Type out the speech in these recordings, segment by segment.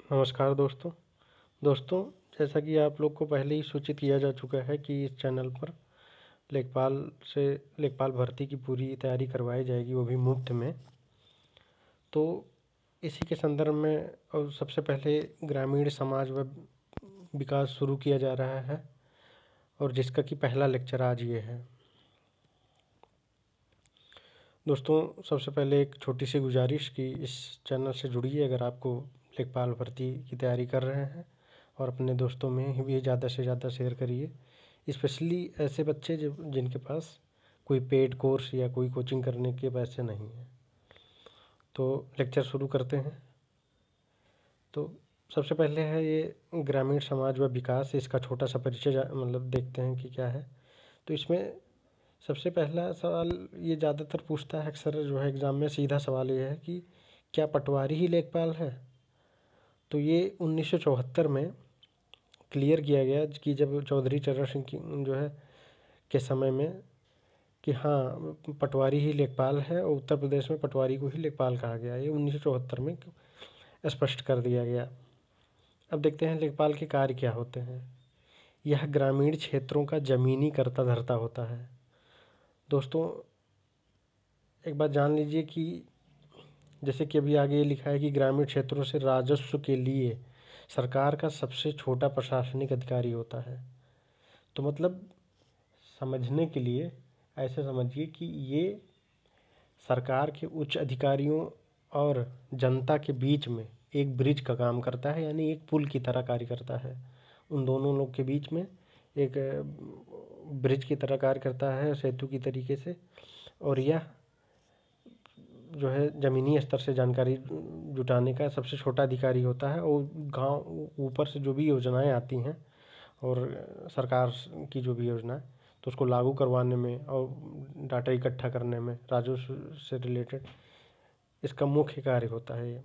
नमस्कार दोस्तों, जैसा कि आप लोग को पहले ही सूचित किया जा चुका है कि इस चैनल पर लेखपाल भर्ती की पूरी तैयारी करवाई जाएगी, वो भी मुफ्त में। तो इसी के संदर्भ में और सबसे पहले ग्रामीण समाज व विकास शुरू किया जा रहा है और जिसका कि पहला लेक्चर आज ये है। दोस्तों, सबसे पहले एक छोटी सी गुजारिश कि इस चैनल से जुड़िए अगर आपको लेखपाल भर्ती की तैयारी कर रहे हैं, और अपने दोस्तों में भी ज़्यादा से ज़्यादा शेयर करिए, स्पेशली ऐसे बच्चे जिनके पास कोई पेड कोर्स या कोई कोचिंग करने के पैसे नहीं हैं। तो लेक्चर शुरू करते हैं। तो सबसे पहले है ये ग्रामीण समाज व विकास, इसका छोटा सा परिचय मतलब देखते हैं कि क्या है। तो इसमें सबसे पहला सवाल ये ज़्यादातर पूछता है अक्सर जो है एग्ज़ाम में, सीधा सवाल ये है कि क्या पटवारी ही लेखपाल है। तो ये 1974 में क्लियर किया गया कि जब चौधरी चरण सिंह की जो है के समय में कि हाँ, पटवारी ही लेखपाल है और उत्तर प्रदेश में पटवारी को ही लेखपाल कहा गया। ये 1974 में स्पष्ट कर दिया गया। अब देखते हैं लेखपाल के कार्य क्या होते हैं। यह ग्रामीण क्षेत्रों का ज़मीनी कर्ता धर्ता होता है। दोस्तों, एक बात जान लीजिए कि जैसे कि अभी आगे ये लिखा है कि ग्रामीण क्षेत्रों से राजस्व के लिए सरकार का सबसे छोटा प्रशासनिक अधिकारी होता है। तो मतलब समझने के लिए ऐसे समझिए कि ये सरकार के उच्च अधिकारियों और जनता के बीच में एक ब्रिज का काम करता है, यानी एक पुल की तरह कार्य करता है। उन दोनों लोग के बीच में एक ब्रिज की तरह कार्य करता है, सेतु की तरीके से। और यह जो है ज़मीनी स्तर से जानकारी जुटाने का सबसे छोटा अधिकारी होता है। और गांव ऊपर से जो भी योजनाएं आती हैं और सरकार की जो भी योजना तो उसको लागू करवाने में और डाटा इकट्ठा करने में, राजस्व से रिलेटेड, इसका मुख्य कार्य होता है ये।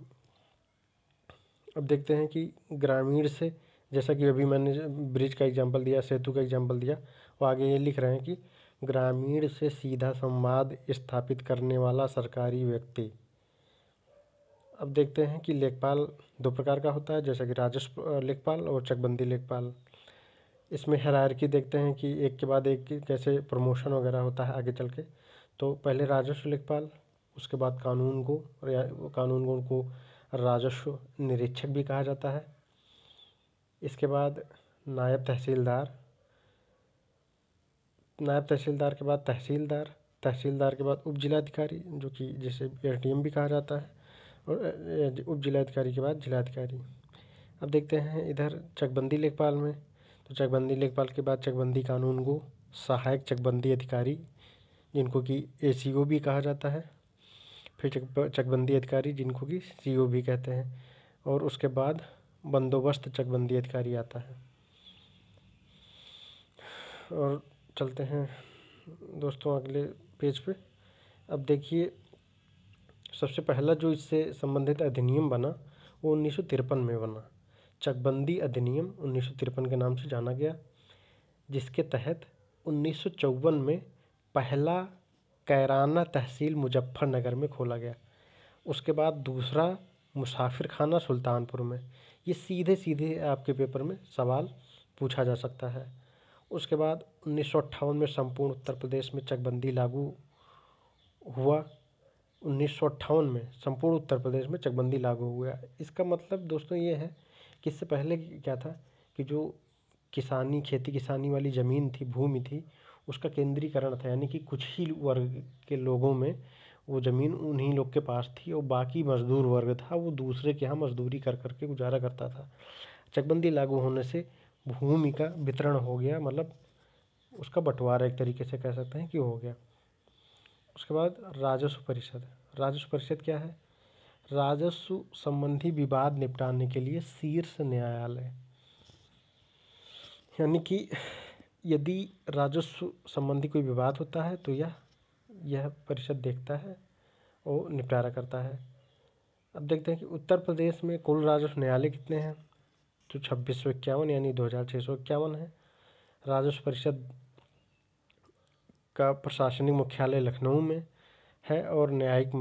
अब देखते हैं कि ग्रामीण से, जैसा कि अभी मैंने ब्रिज का एग्जांपल दिया, सेतु का एग्जांपल दिया, वो आगे ये लिख रहे हैं कि ग्रामीण से सीधा संवाद स्थापित करने वाला सरकारी व्यक्ति। अब देखते हैं कि लेखपाल दो प्रकार का होता है, जैसा कि राजस्व लेखपाल और चकबंदी लेखपाल। इसमें हायरार्की देखते हैं कि एक के बाद एक कैसे प्रमोशन वगैरह होता है आगे चल के। तो पहले राजस्व लेखपाल, उसके बाद कानूनगो को राजस्व निरीक्षक भी कहा जाता है। इसके बाद नायब तहसीलदार, नायब तहसीलदार के बाद तहसीलदार, तहसीलदार के बाद उप जिलाधिकारी, जो कि जिसे एसडीएम भी कहा जाता है, और उप जिलाधिकारी के बाद जिलाधिकारी। अब देखते हैं इधर चकबंदी लेखपाल में। तो चकबंदी लेखपाल के बाद चकबंदी कानूनगो, सहायक चकबंदी अधिकारी, जिनको कि एसीओ भी कहा जाता है, फिर चकबंदी अधिकारी जिनको कि सीओ भी कहते हैं, और उसके बाद बंदोबस्त चकबंदी अधिकारी आता है। और चलते हैं दोस्तों अगले पेज पे। अब देखिए, सबसे पहला जो इससे संबंधित अधिनियम बना वो 1953 में बना। चकबंदी अधिनियम 1953 के नाम से जाना गया, जिसके तहत 1954 में पहला कैराना तहसील मुजफ्फरनगर में खोला गया। उसके बाद दूसरा मुसाफिर खाना सुल्तानपुर में। ये सीधे सीधे आपके पेपर में सवाल पूछा जा सकता है। उसके बाद 1958 में संपूर्ण उत्तर प्रदेश में चकबंदी लागू हुआ। 1958 में संपूर्ण उत्तर प्रदेश में चकबंदी लागू हुआ। इसका मतलब दोस्तों ये है कि इससे पहले क्या था कि जो खेती किसानी वाली ज़मीन थी, भूमि थी, उसका केंद्रीकरण था, यानी कि कुछ ही वर्ग के लोगों में वो ज़मीन उन्हीं लोग के पास थी और बाकी मज़दूर वर्ग था, वो दूसरे के यहाँ मज़दूरी कर करके गुजारा करता था। चकबंदी लागू होने से भूमि का वितरण हो गया, मतलब उसका बंटवारा एक तरीके से कह सकते हैं कि हो गया। उसके बाद राजस्व परिषद। राजस्व परिषद क्या है? राजस्व संबंधी विवाद निपटाने के लिए शीर्ष न्यायालय, यानी कि यदि राजस्व संबंधी कोई विवाद होता है तो यह परिषद देखता है और निपटारा करता है। अब देखते हैं कि उत्तर प्रदेश में कुल राजस्व न्यायालय कितने हैं। तो 2651 यानी 2651 है। राजस्व परिषद का प्रशासनिक मुख्यालय लखनऊ में है और न्यायिक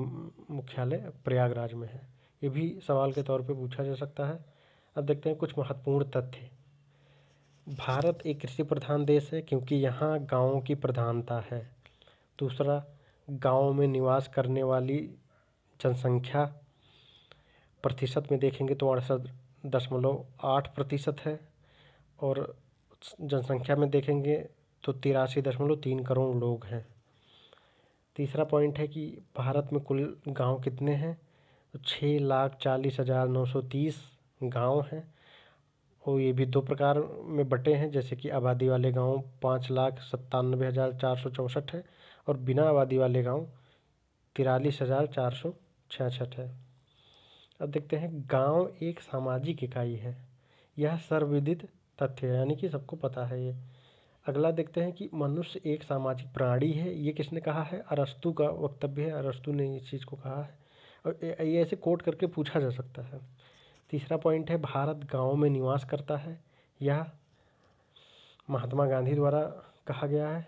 मुख्यालय प्रयागराज में है। ये भी सवाल के तौर पे पूछा जा सकता है। अब देखते हैं कुछ महत्वपूर्ण तथ्य। भारत एक कृषि प्रधान देश है क्योंकि यहाँ गाँवों की प्रधानता है। दूसरा, गाँव में निवास करने वाली जनसंख्या प्रतिशत में देखेंगे तो 68.8% है, और जनसंख्या में देखेंगे तो 83.3 करोड़ लोग हैं। तीसरा पॉइंट है कि भारत में कुल गांव कितने हैं, तो 6,40,930 गांव हैं, और ये भी दो प्रकार में बटे हैं, जैसे कि आबादी वाले गांव 5,97,464 है और बिना आबादी वाले गांव 43,466 है। अब देखते हैं, गांव एक सामाजिक इकाई है, यह सर्वविदित तथ्य है, यानी कि सबको पता है ये। अगला देखते हैं कि मनुष्य एक सामाजिक प्राणी है, ये किसने कहा है, अरस्तु का वक्तव्य है, अरस्तु ने इस चीज़ को कहा है, और ये ऐसे कोट करके पूछा जा सकता है। तीसरा पॉइंट है, भारत गाँव में निवास करता है, यह महात्मा गांधी द्वारा कहा गया है।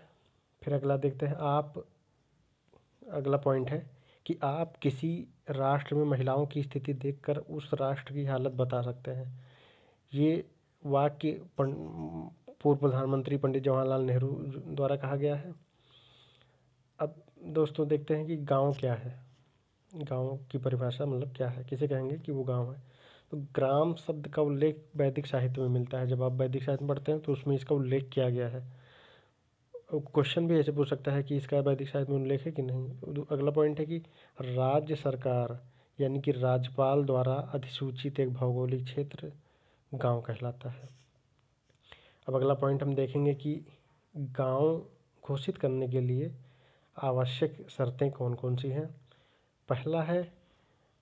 फिर अगला देखते हैं, अगला पॉइंट है कि आप किसी राष्ट्र में महिलाओं की स्थिति देखकर उस राष्ट्र की हालत बता सकते हैं। ये वाक्य पूर्व प्रधानमंत्री पंडित जवाहरलाल नेहरू द्वारा कहा गया है। अब दोस्तों देखते हैं कि गांव क्या है, गांव की परिभाषा मतलब क्या है, किसे कहेंगे कि वो गांव है। तो ग्राम शब्द का उल्लेख वैदिक साहित्य में मिलता है। जब आप वैदिक साहित्य में पढ़ते हैं तो उसमें इसका उल्लेख किया गया है। क्वेश्चन भी ऐसे पूछ सकता है कि इसका वैदिक साहित्य में उल्लेख है कि नहीं। अगला पॉइंट है कि राज्य सरकार यानी कि राज्यपाल द्वारा अधिसूचित एक भौगोलिक क्षेत्र गांव कहलाता है। अब अगला पॉइंट हम देखेंगे कि गांव घोषित करने के लिए आवश्यक शर्तें कौन कौन सी हैं।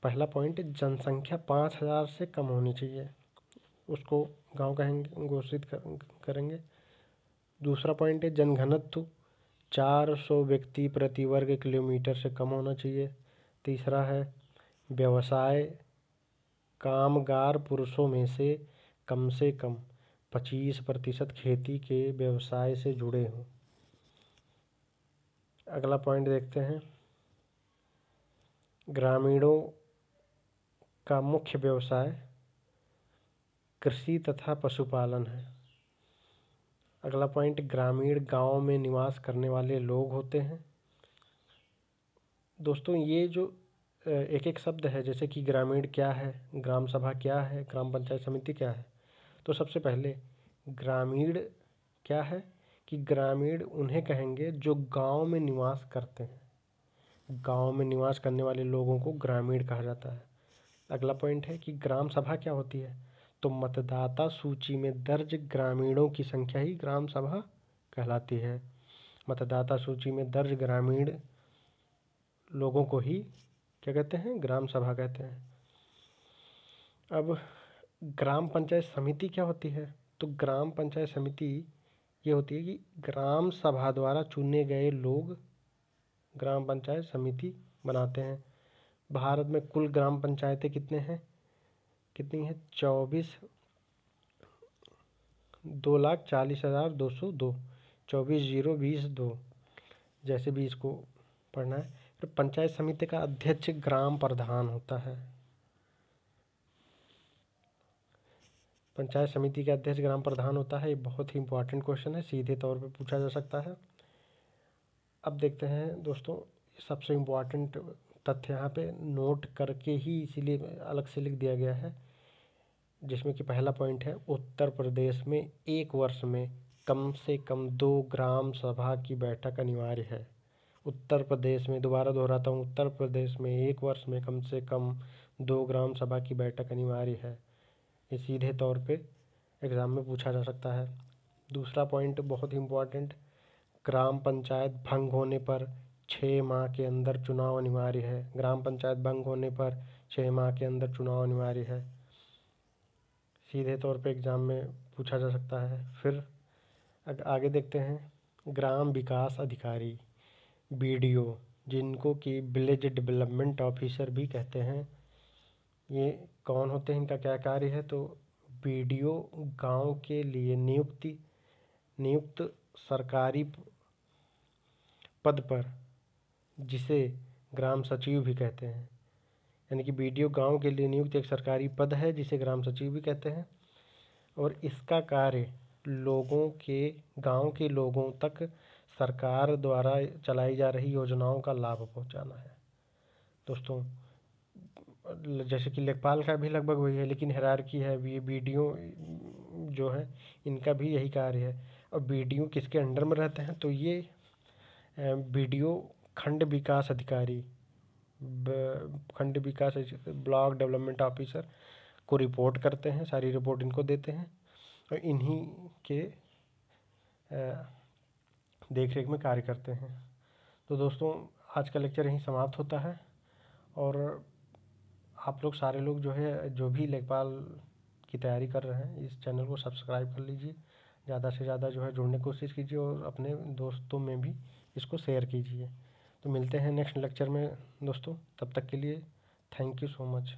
पहला पॉइंट, जनसंख्या 5,000 से कम होनी चाहिए, उसको गांव कहेंगे, घोषित करेंगे। दूसरा पॉइंट है, जनघनत्व 400 व्यक्ति प्रति वर्ग किलोमीटर से कम होना चाहिए। तीसरा है, व्यवसाय कामगार पुरुषों में से कम 25% खेती के व्यवसाय से जुड़े हों। अगला पॉइंट देखते हैं, ग्रामीणों का मुख्य व्यवसाय कृषि तथा पशुपालन है। अगला पॉइंट, ग्रामीण गांव में निवास करने वाले लोग होते हैं। दोस्तों ये जो एक एक शब्द है, जैसे कि ग्रामीण क्या है, ग्राम सभा क्या है, ग्राम पंचायत समिति क्या है। तो सबसे पहले ग्रामीण क्या है कि ग्रामीण उन्हें कहेंगे जो गांव में निवास करते हैं, गांव में निवास करने वाले लोगों को ग्रामीण कहा जाता है। अगला पॉइंट है कि ग्राम सभा क्या होती है, तो मतदाता सूची में दर्ज ग्रामीणों की संख्या ही ग्राम सभा कहलाती है। मतदाता सूची में दर्ज ग्रामीण लोगों को ही क्या कहते हैं, ग्राम सभा कहते हैं। अब ग्राम पंचायत समिति क्या होती है, तो ग्राम पंचायत समिति ये होती है कि ग्राम सभा द्वारा चुने गए लोग ग्राम पंचायत समिति बनाते हैं। भारत में कुल ग्राम पंचायतें कितनी हैं, 2,40,202, 24,022 जैसे भी इसको पढ़ना है। फिर पंचायत समिति का अध्यक्ष ग्राम प्रधान होता है। पंचायत समिति का अध्यक्ष ग्राम प्रधान होता है। ये बहुत ही इंपॉर्टेंट क्वेश्चन है, सीधे तौर पे पूछा जा सकता है। अब देखते हैं दोस्तों, सबसे इम्पोर्टेंट तथ्य यहाँ पे नोट करके ही इसीलिए अलग से लिख दिया गया है, जिसमें कि पहला पॉइंट है, उत्तर प्रदेश में एक वर्ष में कम से कम 2 ग्राम सभा की बैठक अनिवार्य है। उत्तर प्रदेश में, दोबारा दोहराता हूँ, उत्तर प्रदेश में एक वर्ष में कम से कम 2 ग्राम सभा की बैठक अनिवार्य है। ये सीधे तौर पे एग्ज़ाम में पूछा जा सकता है। दूसरा पॉइंट बहुत ही इम्पोर्टेंट, ग्राम पंचायत भंग होने पर 6 माह के अंदर चुनाव अनिवार्य है। ग्राम पंचायत भंग होने पर 6 माह के अंदर चुनाव अनिवार्य है, सीधे तौर पे एग्ज़ाम में पूछा जा सकता है। फिर आगे देखते हैं, ग्राम विकास अधिकारी BDO, जिनको कि विलेज डेवलपमेंट ऑफिसर भी कहते हैं, ये कौन होते हैं, इनका क्या कार्य है, तो BDO गांव के लिए नियुक्त सरकारी पद पर, जिसे ग्राम सचिव भी कहते हैं, यानी कि बीडीओ गांव के लिए नियुक्त एक सरकारी पद है जिसे ग्राम सचिव भी कहते हैं, और इसका कार्य गांव के लोगों तक सरकार द्वारा चलाई जा रही योजनाओं का लाभ पहुंचाना है। दोस्तों, जैसे कि लेखपाल का भी लगभग वही है, लेकिन हायरार्की है। ये बीडीओ जो है इनका भी यही कार्य है। और बीडीओ किसके अंडर में रहते हैं, तो ये बीडीओ खंड विकास अधिकारी, ब्लॉक डेवलपमेंट ऑफिसर को रिपोर्ट करते हैं, सारी रिपोर्ट इनको देते हैं और इन्हीं के देख रेख में कार्य करते हैं। तो दोस्तों, आज का लेक्चर यहीं समाप्त होता है, और आप लोग सारे लोग जो है, जो भी लेखपाल की तैयारी कर रहे हैं, इस चैनल को सब्सक्राइब कर लीजिए, ज़्यादा से ज़्यादा जो है जुड़ने की कोशिश कीजिए और अपने दोस्तों में भी इसको शेयर कीजिए। तो मिलते हैं नेक्स्ट लेक्चर में दोस्तों, तब तक के लिए थैंक यू सो मच।